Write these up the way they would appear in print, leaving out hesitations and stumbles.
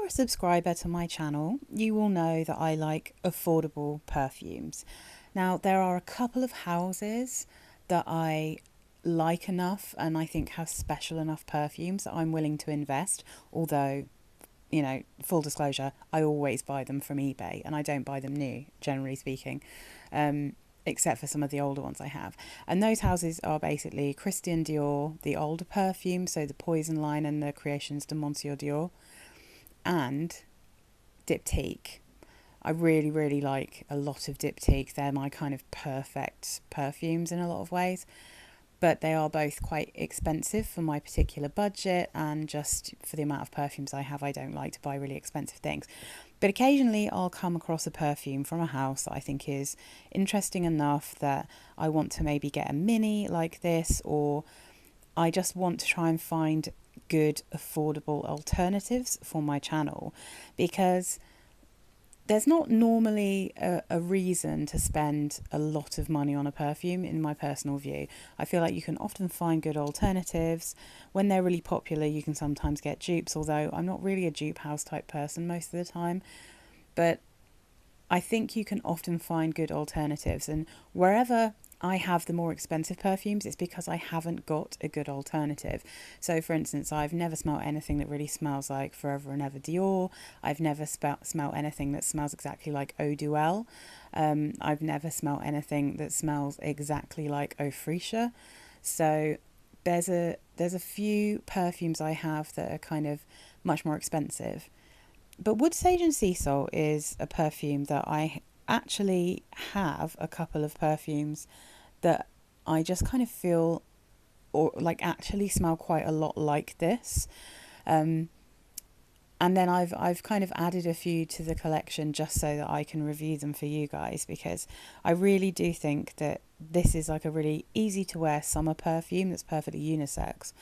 you're a subscriber to my channel, you will know that I like affordable perfumes. Now, there are a couple of houses that I like enough and I think have special enough perfumes that I'm willing to invest, although, you know, full disclosure, I always buy them from eBay and I don't buy them new, generally speaking, except for some of the older ones I have. And those houses are basically Christian Dior, the older perfume, so the Poison line and the Creations de Monsieur Dior, and Diptyque. I really, really like a lot of Diptyque. They're my kind of perfect perfumes in a lot of ways. But they are both quite expensive for my particular budget, and just for the amount of perfumes I have, I don't like to buy really expensive things. But occasionally I'll come across a perfume from a house that I think is interesting enough that I want to maybe get a mini like this, or I just want to try and find good, affordable alternatives for my channel, because there's not normally a reason to spend a lot of money on a perfume, in my personal view. I feel like you can often find good alternatives. When they're really popular, you can sometimes get dupes, although I'm not really a dupe house type person most of the time. But I think you can often find good alternatives, and wherever I have the more expensive perfumes, it's because I haven't got a good alternative. So, for instance, I've never smelled anything that really smells like Forever and Ever Dior. I've never smelled anything that smells exactly like Eau Duel. I've never smelled anything that smells exactly like Eau Fraiche. So there's a few perfumes I have that are kind of much more expensive. But Wood Sage and Sea Salt is a perfume that I actually have a couple of perfumes that I just kind of feel or like actually smell quite a lot like this. And then I've kind of added a few to the collection just so that I can review them for you guys, because I really do think that this is like a really easy to wear summer perfume that's perfectly unisex.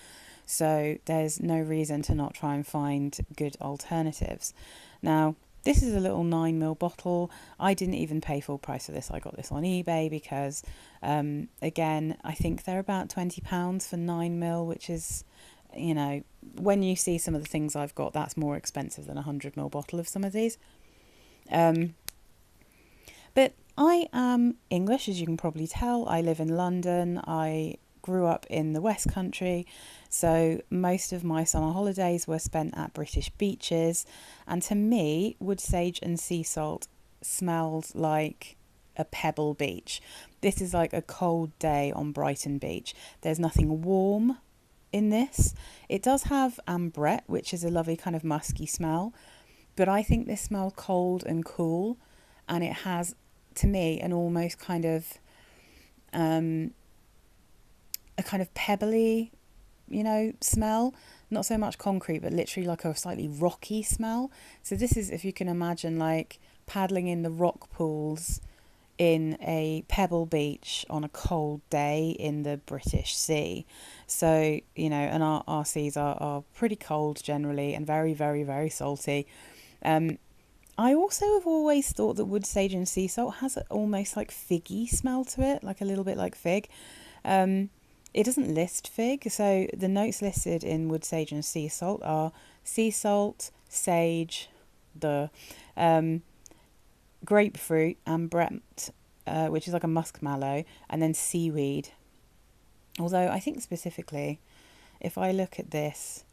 So there's no reason to not try and find good alternatives. Now, this is a little 9ml bottle. I didn't even pay full price for this. I got this on eBay because, again, I think they're about £20 for 9ml, which is, you know, when you see some of the things I've got, that's more expensive than a 100ml bottle of some of these. But I am English, as you can probably tell. I live in London. I grew up in the West Country, so most of my summer holidays were spent at British beaches, and to me, Wood Sage and Sea Salt smells like a pebble beach. This is like a cold day on Brighton Beach. There's nothing warm in this. It does have ambrette, which is a lovely kind of musky smell, but I think this smells cold and cool, and it has, to me, an almost kind of a kind of pebbly, you know, smell. Not so much concrete, but literally like a slightly rocky smell. So this is, if you can imagine, like paddling in the rock pools in a pebble beach on a cold day in the British Sea. So, you know, and our seas are pretty cold generally and very, very, very salty. I also have always thought that Wood Sage and Sea Salt has an almost like figgy smell to it, like a little bit like fig. It doesn't list fig, so the notes listed in Wood Sage and Sea Salt are sea salt, sage, grapefruit, ambrette, which is like a muskmallow, and then seaweed. Although I think specifically, if I look at this,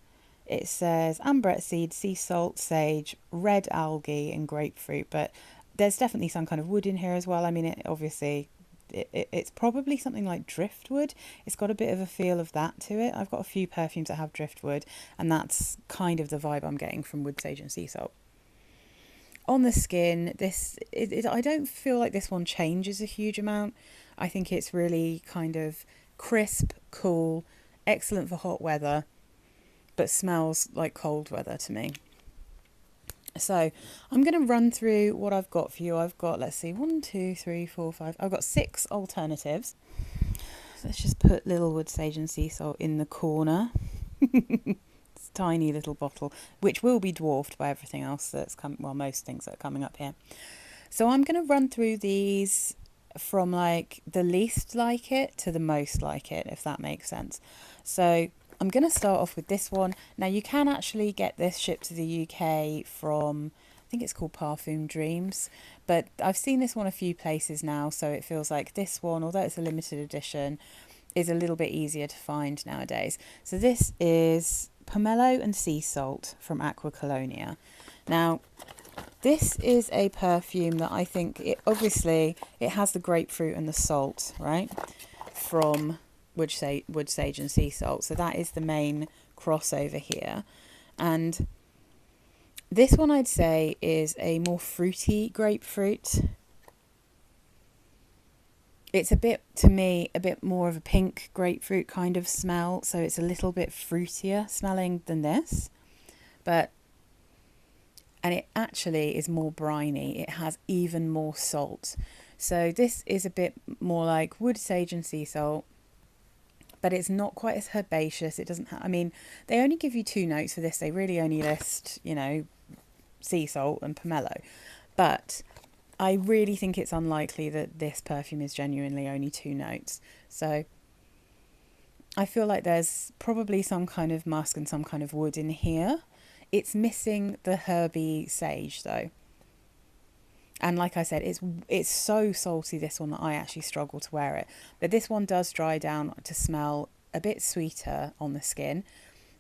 it says ambrette seed, sea salt, sage, red algae, and grapefruit. But there's definitely some kind of wood in here as well. I mean, it obviously... It's probably something like driftwood. It's got a bit of a feel of that to it. I've got a few perfumes that have driftwood, and that's kind of the vibe I'm getting from Wood Sage and Sea Salt. On the skin, I don't feel like this one changes a huge amount. I think it's really kind of crisp, cool, excellent for hot weather, but smells like cold weather to me. So I'm going to run through what I've got for you. I've got, let's see, 1, 2, 3, 4, 5. I've got 6 alternatives. So let's just put little Wood Sage and Sea Salt in the corner. It's a tiny little bottle, which will be dwarfed by everything else that's most things that are coming up here. So I'm going to run through these from like the least like it to the most like it, if that makes sense. So I'm going to start off with this one. Now, you can actually get this shipped to the UK from, I think it's called Parfum Dreams, but I've seen this one a few places now, so it feels like this one, although it's a limited edition, is a little bit easier to find nowadays. So this is Pomelo and Sea Salt from Aqua Colonia. Now, this is a perfume that I think, obviously, it has the grapefruit and the salt, right, from wood sage and sea salt. So that is the main crossover here. And this one I'd say is a more fruity grapefruit. It's a bit, to me, a bit more of a pink grapefruit kind of smell. So it's a little bit fruitier smelling than this. And it actually is more briny. It has even more salt. So this is a bit more like wood sage and sea salt, but it's not quite as herbaceous. It doesn't have, I mean, they only give you 2 notes for this. They really only list, you know, sea salt and pomelo. But I really think it's unlikely that this perfume is genuinely only 2 notes. So I feel like there's probably some kind of musk and some kind of wood in here. It's missing the herby sage though. And like I said, it's so salty, this one, that I actually struggle to wear it. But this one does dry down to smell a bit sweeter on the skin.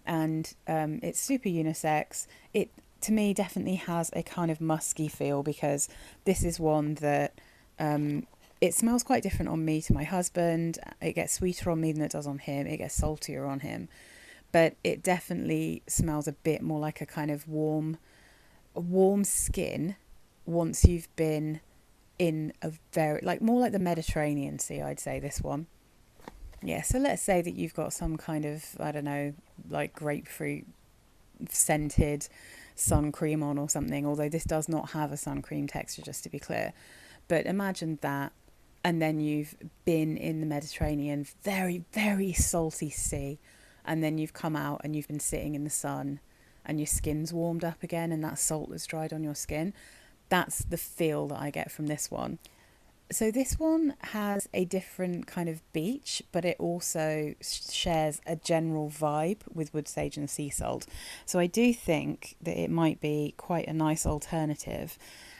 And it's super unisex. It, to me, definitely has a kind of musky feel, because this is one that it smells quite different on me to my husband. It gets sweeter on me than it does on him. It gets saltier on him. But it definitely smells a bit more like a kind of warm skin once you've been in a very, like, more like the Mediterranean Sea, I'd say, this one. Yeah, so let's say that you've got some kind of, I don't know, like grapefruit scented sun cream on or something, although this does not have a sun cream texture, just to be clear. But imagine that, and then you've been in the Mediterranean, very, very salty sea, and then you've come out and you've been sitting in the sun and your skin's warmed up again and that salt has dried on your skin. That's the feel that I get from this one. So this one has a different kind of beach, but it also shares a general vibe with wood sage and sea salt. So I do think that it might be quite a nice alternative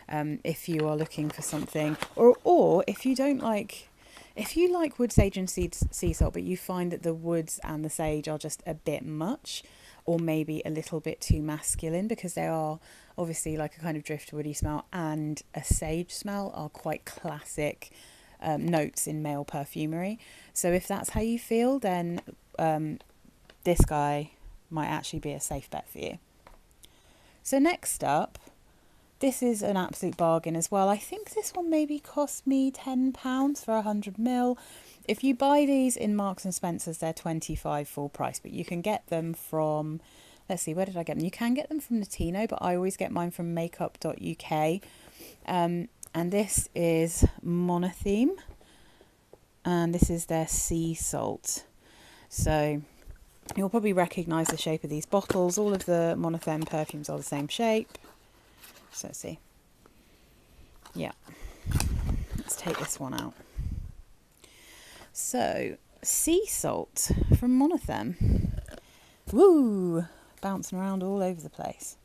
if you are looking for something, or if you don't like, if you like wood sage and sea salt, but you find that the woods and the sage are just a bit much, or maybe a little bit too masculine, because they are obviously, like, a kind of driftwoody smell and a sage smell are quite classic notes in male perfumery. So if that's how you feel, then this guy might actually be a safe bet for you. So next up, this is an absolute bargain as well. I think this one maybe cost me £10 for 100ml. If you buy these in Marks and Spencer's, they're $25 full price, but you can get them from, let's see, where did I get them? You can get them from Latino, but I always get mine from makeup.uk. And this is Monotheme, and this is their sea salt. So you'll probably recognise the shape of these bottles. All of the Monotheme perfumes are the same shape. So let's see. Yeah. Let's take this one out. So, sea salt from Monotheme. Woo! Bouncing around all over the place.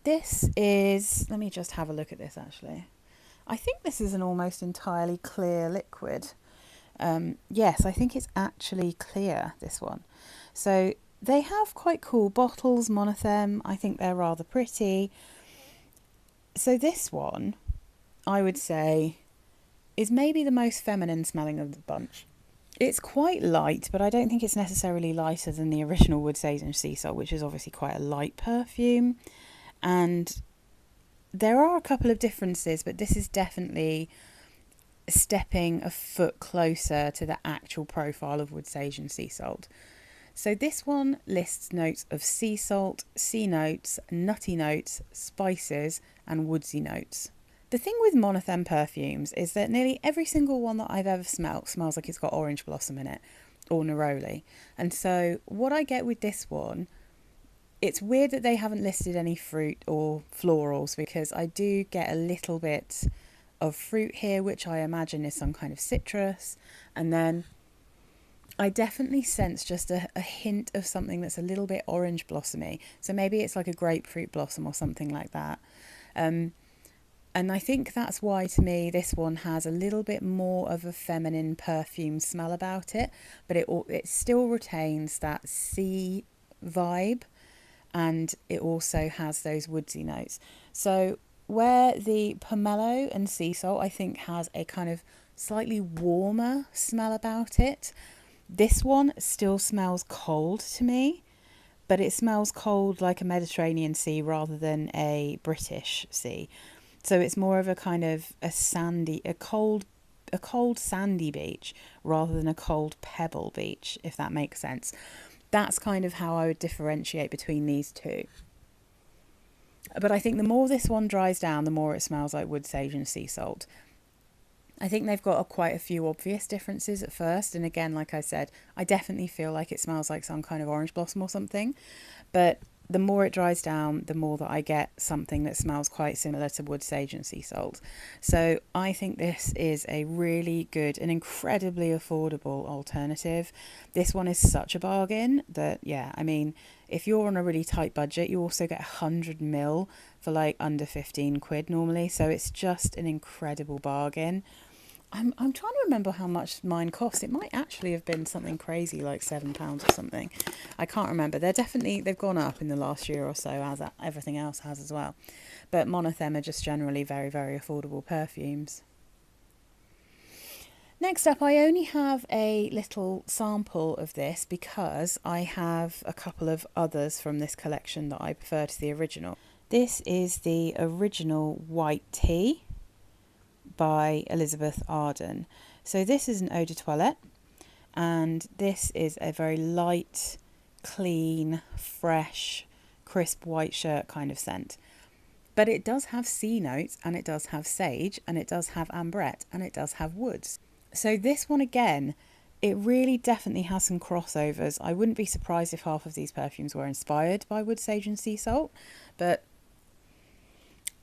This is, let me just have a look at this actually. I think this is an almost entirely clear liquid. Yes, I think it's actually clear, this one. So they have quite cool bottles, Monotheme. I think they're rather pretty. So this one, I would say, is maybe the most feminine smelling of the bunch. It's quite light, but I don't think it's necessarily lighter than the original Wood Sage and Sea Salt, which is obviously quite a light perfume. And there are a couple of differences, but this is definitely stepping a foot closer to the actual profile of Wood Sage and Sea Salt. So this one lists notes of sea salt, sea notes, nutty notes, spices, and woodsy notes. The thing with Monotheme perfumes is that nearly every single one that I've ever smelled smells like it's got orange blossom in it, or neroli. And so what I get with this one, it's weird that they haven't listed any fruit or florals, because I do get a little bit of fruit here, which I imagine is some kind of citrus. And then I definitely sense just a hint of something that's a little bit orange blossomy. So maybe it's like a grapefruit blossom or something like that. Um, and I think that's why, to me, this one has a little bit more of a feminine perfume smell about it, but it still retains that sea vibe, and it also has those woodsy notes. So where the Pomelo and Sea Salt, I think, has a kind of slightly warmer smell about it, this one still smells cold to me, but it smells cold like a Mediterranean sea rather than a British sea. So it's more of a kind of a cold sandy beach rather than a cold pebble beach, if that makes sense. That's kind of how I would differentiate between these two. But I think the more this one dries down, the more it smells like wood sage and sea salt. I think they've got quite a few obvious differences at first. And again, like I said, I definitely feel like it smells like some kind of orange blossom or something. But the more it dries down, the more that I get something that smells quite similar to wood sage and sea salt. So I think this is a really good and incredibly affordable alternative. This one is such a bargain that, yeah, I mean, if you're on a really tight budget, you also get 100 ml for like under 15 quid normally. So it's just an incredible bargain. I'm trying to remember how much mine cost. It might actually have been something crazy like £7 or something. I can't remember. They've gone up in the last year or so, as everything else has as well. But Monotheme are just generally very, very affordable perfumes. Next up, I only have a little sample of this because I have a couple of others from this collection that I prefer to the original. This is the original White Tea by Elizabeth Arden. So this is an eau de toilette, and this is a very light, clean, fresh, crisp white shirt kind of scent. But it does have sea notes, and it does have sage, and it does have ambrette, and it does have woods. So this one again, it really definitely has some crossovers. I wouldn't be surprised if half of these perfumes were inspired by wood sage and sea salt, but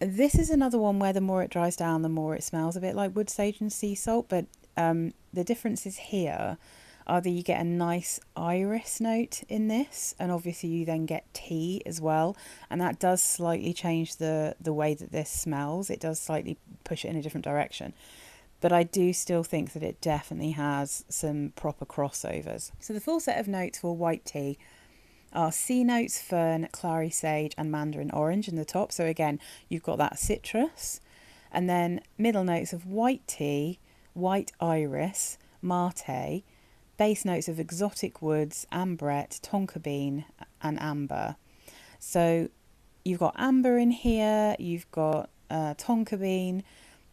this is another one where the more it dries down, the more it smells a bit like wood sage and sea salt. But the differences here are that you get a nice iris note in this, and obviously you then get tea as well. And that does slightly change the way that this smells. It does slightly push it in a different direction. But I do still think that it definitely has some proper crossovers. So the full set of notes for white tea are sea notes, fern, clary sage and mandarin orange in the top. So again, you've got that citrus. And then middle notes of white tea, white iris, mate, base notes of exotic woods, ambrette, tonka bean and amber. So you've got amber in here, you've got tonka bean,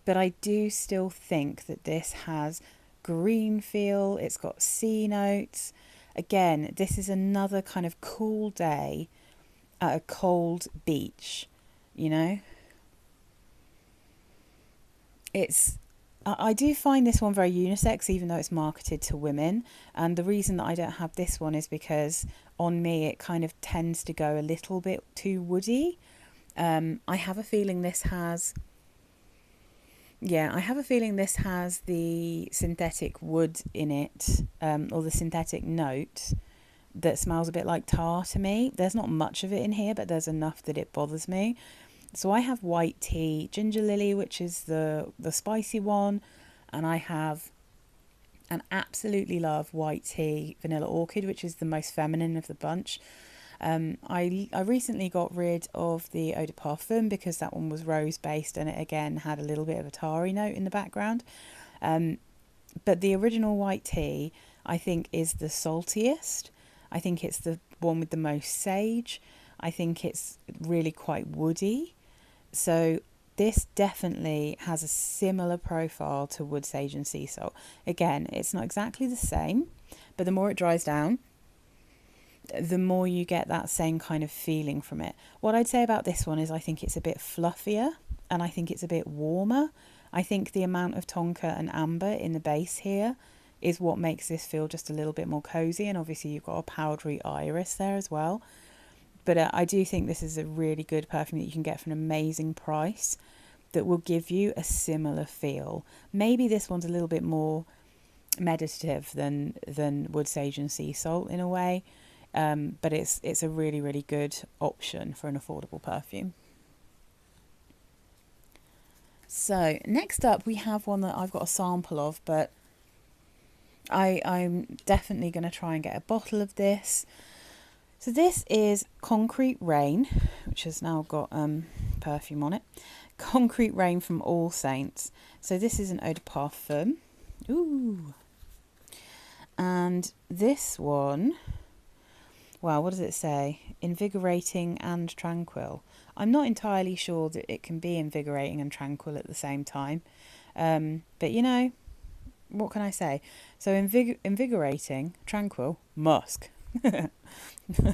but I do still think that this has green feel, it's got sea notes. Again, this is another kind of cool day at a cold beach, you know. I do find this one very unisex, even though it's marketed to women. And the reason that I don't have this one is because on me it kind of tends to go a little bit too woody. I have a feeling this has... Yeah, I have a feeling this has the synthetic wood in it, or the synthetic note that smells a bit like tar to me. There's not much of it in here, but there's enough that it bothers me. So I have white tea, ginger lily, which is the spicy one, and I have and absolutely love white tea, vanilla orchid, which is the most feminine of the bunch. I recently got rid of the eau de parfum because that one was rose based and it again had a little bit of a tarry note in the background. But the original white tea I think is the saltiest. I think it's the one with the most sage. I think it's really quite woody. So this definitely has a similar profile to wood sage and sea salt. Again, it's not exactly the same, but the more it dries down, the more you get that same kind of feeling from it. What I'd say about this one is I think it's a bit fluffier and I think it's a bit warmer. I think the amount of tonka and amber in the base here is what makes this feel just a little bit more cozy, and obviously you've got a powdery iris there as well. But I do think this is a really good perfume that you can get for an amazing price that will give you a similar feel. Maybe this one's a little bit more meditative than wood sage and sea salt in a way, but it's a really, really good option for an affordable perfume. So next up we have one that I've got a sample of, but I'm definitely going to try and get a bottle of this. So this is Concrete Rain, which has now got perfume on it. Concrete Rain from AllSaints. So this is an eau de parfum. Ooh. And this one, wow, what does it say? Invigorating and tranquil. I'm not entirely sure that it can be invigorating and tranquil at the same time. But you know, what can I say? So invigorating, tranquil, musk. It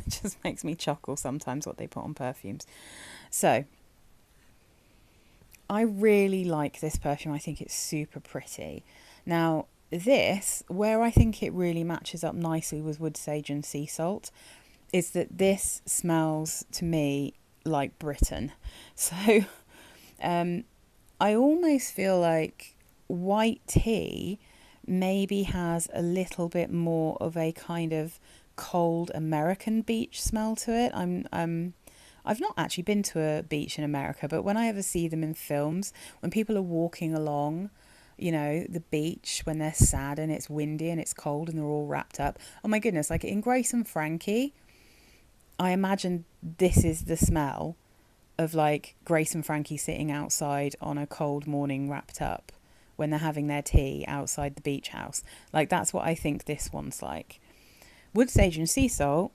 just makes me chuckle sometimes what they put on perfumes. So I really like this perfume. I think it's super pretty. Now this, where I think it really matches up nicely with wood sage and sea salt, is that this smells to me like Britain. So I almost feel like white tea maybe has a little bit more of a kind of cold American beach smell to it. I've not actually been to a beach in America, but when I ever see them in films, when people are walking along, you know, the beach when they're sad and it's windy and it's cold and they're all wrapped up. Oh my goodness, like in Grace and Frankie, I imagine this is the smell of like Grace and Frankie sitting outside on a cold morning wrapped up when they're having their tea outside the beach house. Like that's what I think this one's like. Wood sage and sea salt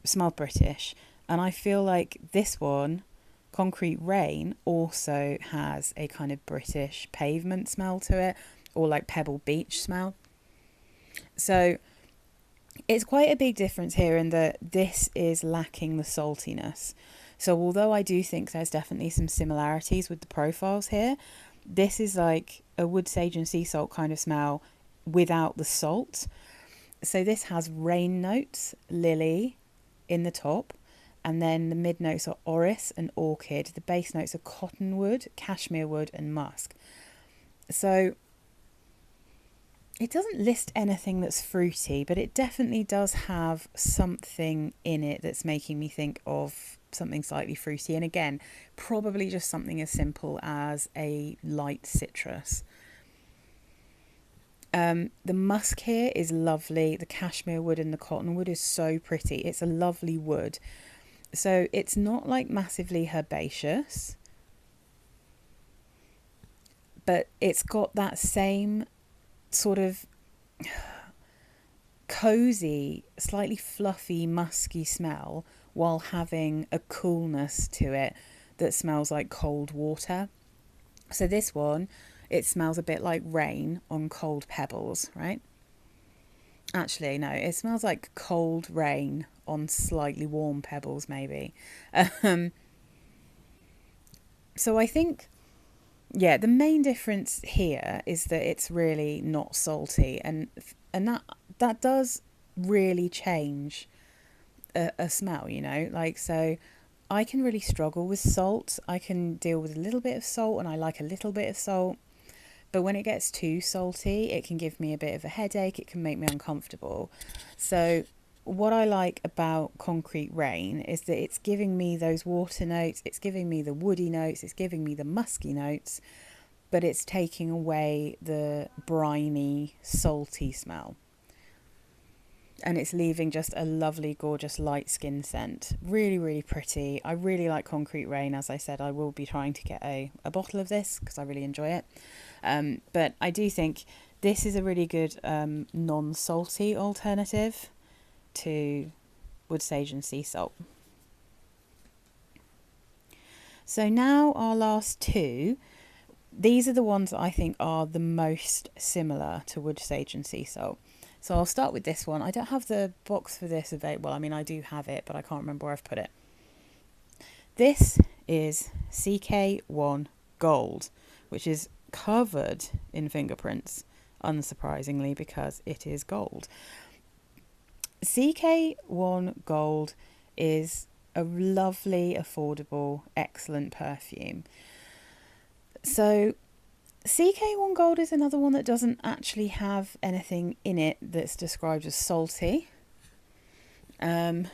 smell British, and I feel like this one, Concrete Rain, also has a kind of British pavement smell to it, or like Pebble Beach smell. So it's quite a big difference here in that this is lacking the saltiness. So although I do think there's definitely some similarities with the profiles here, this is like a wood sage and sea salt kind of smell without the salt. So this has rain notes, lily in the top, and then the mid notes are orris and orchid. The base notes are cottonwood, cashmere wood and musk. So it doesn't list anything that's fruity, but it definitely does have something in it that's making me think of something slightly fruity. And again, probably just something as simple as a light citrus. The musk here is lovely. The cashmere wood and the cottonwood is so pretty. It's a lovely wood. So it's not like massively herbaceous, but it's got that same sort of cozy, slightly fluffy, musky smell while having a coolness to it that smells like cold water. So this one, it smells a bit like rain on cold pebbles, right? Actually, no, it smells like cold rain on slightly warm pebbles, maybe. So I think, yeah, the main difference here is that it's really not salty, and that does really change a smell, you know, like, so I can really struggle with salt. I can deal with a little bit of salt, and I like a little bit of salt. But when it gets too salty, it can give me a bit of a headache. It can make me uncomfortable. So what I like about Concrete Rain is that it's giving me those water notes. It's giving me the woody notes. It's giving me the musky notes. But it's taking away the briny, salty smell. And it's leaving just a lovely, gorgeous, light skin scent. Really, really pretty. I really like Concrete Rain. As I said, I will be trying to get a bottle of this because I really enjoy it. But I do think this is a really good non-salty alternative to wood sage and sea salt. So now our last two. These are the ones that I think are the most similar to wood sage and sea salt. So I'll start with this one. I don't have the box for this available. I mean, I do have it, but I can't remember where I've put it. This is CK1 Gold, which is covered in fingerprints, unsurprisingly, because it is gold. CK1 Gold is a lovely, affordable, excellent perfume. So CK1 Gold is another one that doesn't actually have anything in it that's described as salty. But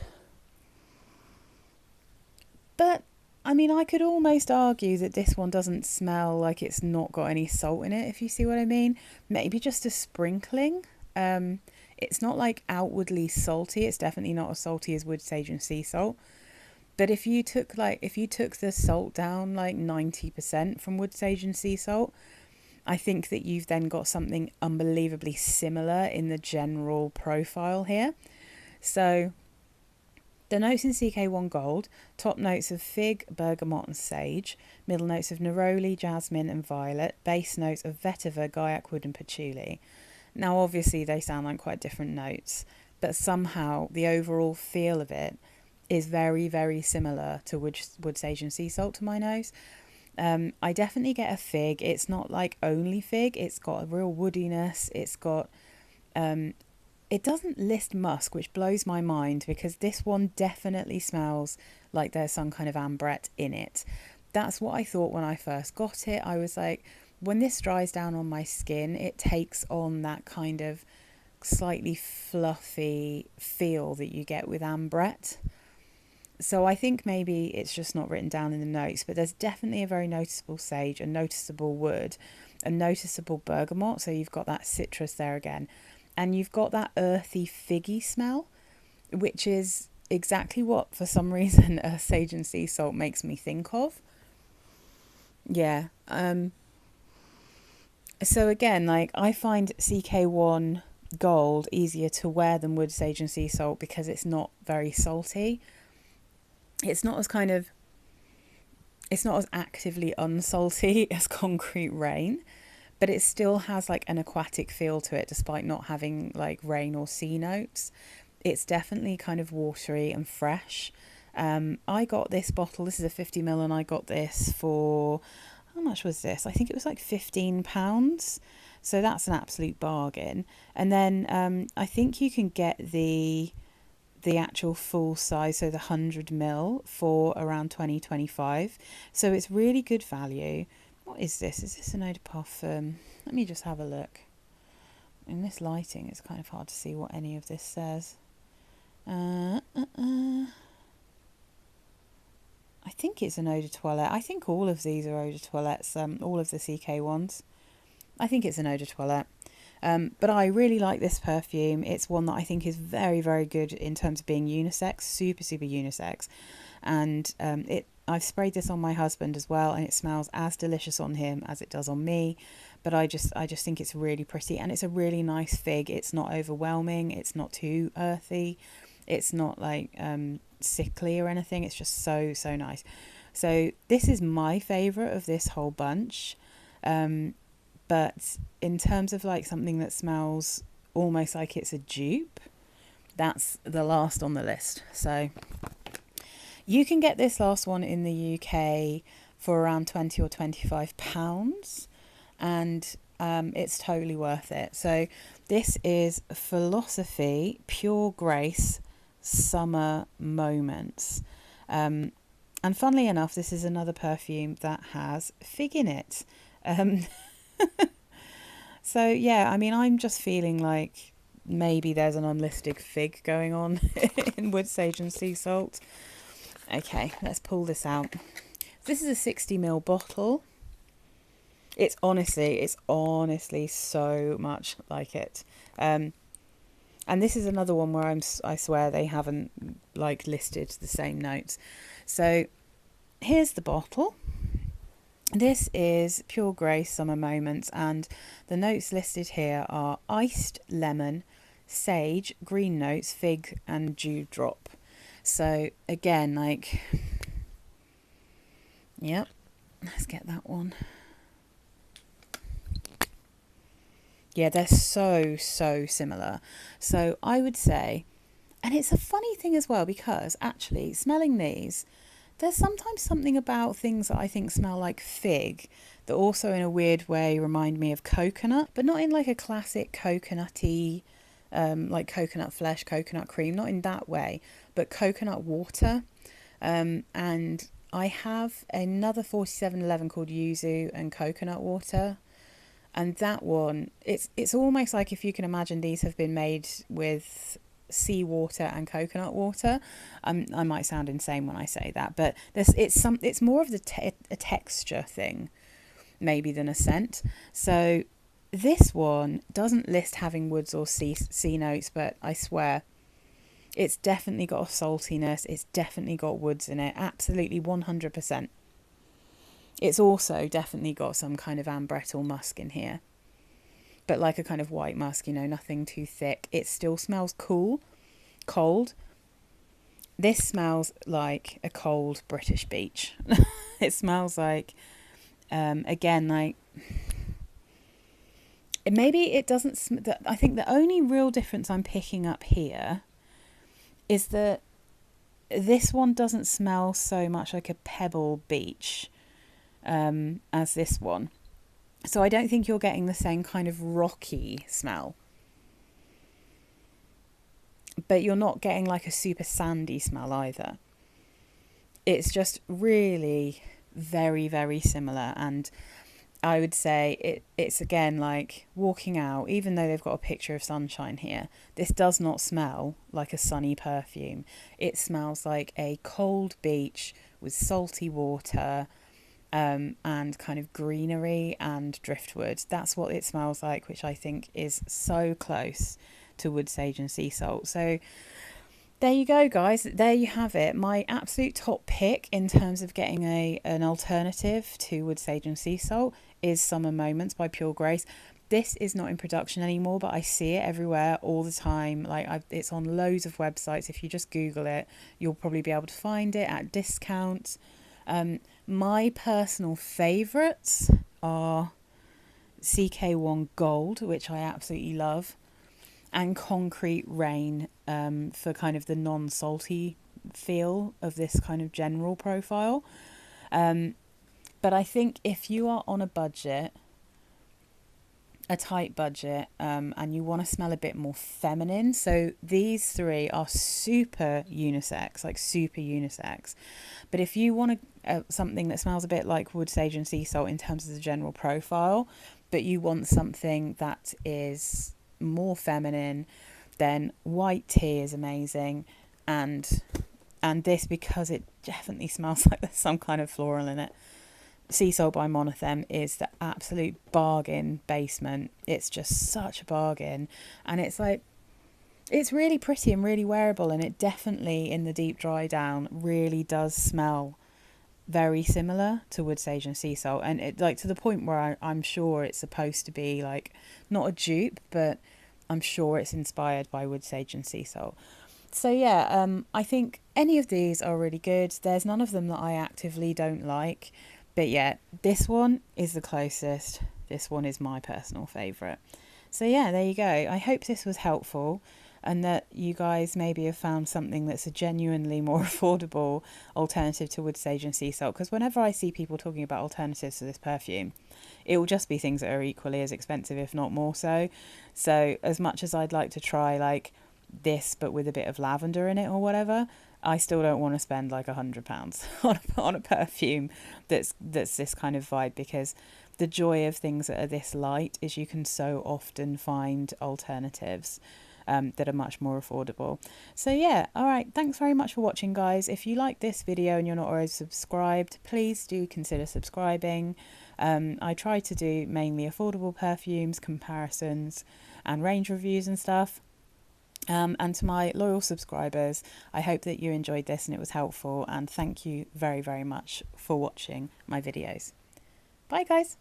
I mean, I could almost argue that this one doesn't smell like it's not got any salt in it, if you see what I mean. Maybe just a sprinkling. It's not like outwardly salty. It's definitely not as salty as wood sage and sea salt. But if you took the salt down like 90% from wood sage and sea salt, I think that you've then got something unbelievably similar in the general profile here. So the notes in CK1 Gold, top notes of fig, bergamot and sage, middle notes of neroli, jasmine and violet, base notes of vetiver, guaiac wood and patchouli. Now obviously they sound like quite different notes, but somehow the overall feel of it is very, very similar to wood sage and sea salt to my nose. I definitely get a fig. It's not like only fig. It's got a real woodiness. It's got... it doesn't list musk, which blows my mind because this one definitely smells like there's some kind of ambrette in it. That's what I thought when I first got it. I was like, when this dries down on my skin, it takes on that kind of slightly fluffy feel that you get with ambrette. So I think maybe it's just not written down in the notes, but there's definitely a very noticeable sage, a noticeable wood, a noticeable bergamot. So you've got that citrus there again. And you've got that earthy figgy smell, which is exactly what, for some reason, sage and sea salt makes me think of. Yeah. So again, like I find CK1 Gold easier to wear than wood sage and sea salt because it's not very salty. It's not as actively unsalty as concrete rain, but it still has like an aquatic feel to it despite not having like rain or sea notes. It's definitely kind of watery and fresh. I got this bottle, this is a 50ml, and I got this for, how much was this? I think it was like £15. So that's an absolute bargain. And then I think you can get the actual full size, so the 100ml, for around 20-25. So it's really good value. What is this? Is this an eau de parfum? Let me just have a look. In this lighting, it's kind of hard to see what any of this says. I think it's an eau de toilette. I think all of these are eau de toilettes, all of the CK ones. I think it's an eau de toilette. But I really like this perfume. It's one that I think is very, very good in terms of being unisex, super, super unisex. And I've sprayed this on my husband as well, and it smells as delicious on him as it does on me. But I just think it's really pretty, and it's a really nice fig. It's not overwhelming. It's not too earthy. It's not like sickly or anything. It's just so, so nice. So this is my favourite of this whole bunch. But in terms of like something that smells almost like it's a dupe, that's the last on the list. So you can get this last one in the UK for around £20 or £25, and it's totally worth it. So this is Philosophy Pure Grace Summer Moments. And funnily enough, this is another perfume that has fig in it. So yeah, I mean, I'm just feeling like maybe there's an unlisted fig going on in wood sage and sea salt. Okay, let's pull this out. This is a 60ml bottle. It's honestly so much like it. And this is another one where I swear they haven't like listed the same notes. So here's the bottle. This is Pure Grace Summer Moments, and the notes listed here are iced lemon, sage, green notes, fig and dewdrop. So again, like, yep, let's get that one. Yeah, they're so, so similar. So I would say, and it's a funny thing as well, because actually smelling these, there's sometimes something about things that I think smell like fig that also in a weird way remind me of coconut, but not in like a classic coconutty, like coconut flesh, coconut cream, not in that way, but coconut water. And I have another 4711 called yuzu and coconut water. And that one, it's almost like if you can imagine these have been made with seawater and coconut water. I might sound insane when I say that, but it's more of a texture thing maybe than a scent. So this one doesn't list having woods or sea notes, but I swear it's definitely got a saltiness. It's definitely got woods in it. Absolutely 100%. It's also definitely got some kind of ambrette or musk in here, but like a kind of white musk, you know, nothing too thick. It still smells cold. This smells like a cold British beach. It smells like, again, like, maybe it doesn't, I think the only real difference I'm picking up here is that this one doesn't smell so much like a pebble beach as this one. So I don't think you're getting the same kind of rocky smell. But you're not getting like a super sandy smell either. It's just really very, very similar. And I would say it's again like walking out, even though they've got a picture of sunshine here, this does not smell like a sunny perfume. It smells like a cold beach with salty water, and kind of greenery and driftwood. That's what it smells like, which I think is so close to wood, sage and sea salt. So there you go, guys. There you have it. My absolute top pick in terms of getting an alternative to wood, sage and sea salt is Summer Moments by Pure Grace. This is not in production anymore, but I see it everywhere all the time. Like it's on loads of websites. If you just Google it, you'll probably be able to find it at discount. My personal favourites are CK1 Gold, which I absolutely love, and Concrete Rain, for kind of the non-salty feel of this kind of general profile. But I think if you are on a budget, a tight budget, and you want to smell a bit more feminine, so these three are super unisex, like super unisex. But if you want something that smells a bit like wood, sage and sea salt in terms of the general profile, but you want something that is more feminine, then white tea is amazing. And this, because it definitely smells like there's some kind of floral in it, Sea Salt by Monotheme is the absolute bargain basement. It's just such a bargain, and it's like, it's really pretty and really wearable, and it definitely in the deep dry down really does smell very similar to wood, sage and sea salt, and it like to the point where I'm sure it's supposed to be like not a dupe, but I'm sure it's inspired by wood, sage and sea salt. So yeah, I think any of these are really good. There's none of them that I actively don't like. But yeah, this one is the closest. This one is my personal favourite. So yeah, there you go. I hope this was helpful and that you guys maybe have found something that's a genuinely more affordable alternative to wood, sage and sea salt. Because whenever I see people talking about alternatives to this perfume, it will just be things that are equally as expensive, if not more so. So as much as I'd like to try like this but with a bit of lavender in it or whatever, I still don't want to spend like £100 on a perfume that's this kind of vibe, because the joy of things that are this light is you can so often find alternatives that are much more affordable. So yeah, all right, thanks very much for watching, guys. If you like this video and you're not already subscribed, please do consider subscribing. I try to do mainly affordable perfumes, comparisons and range reviews and stuff. And to my loyal subscribers, I hope that you enjoyed this and it was helpful, and thank you very, very much for watching my videos. Bye guys.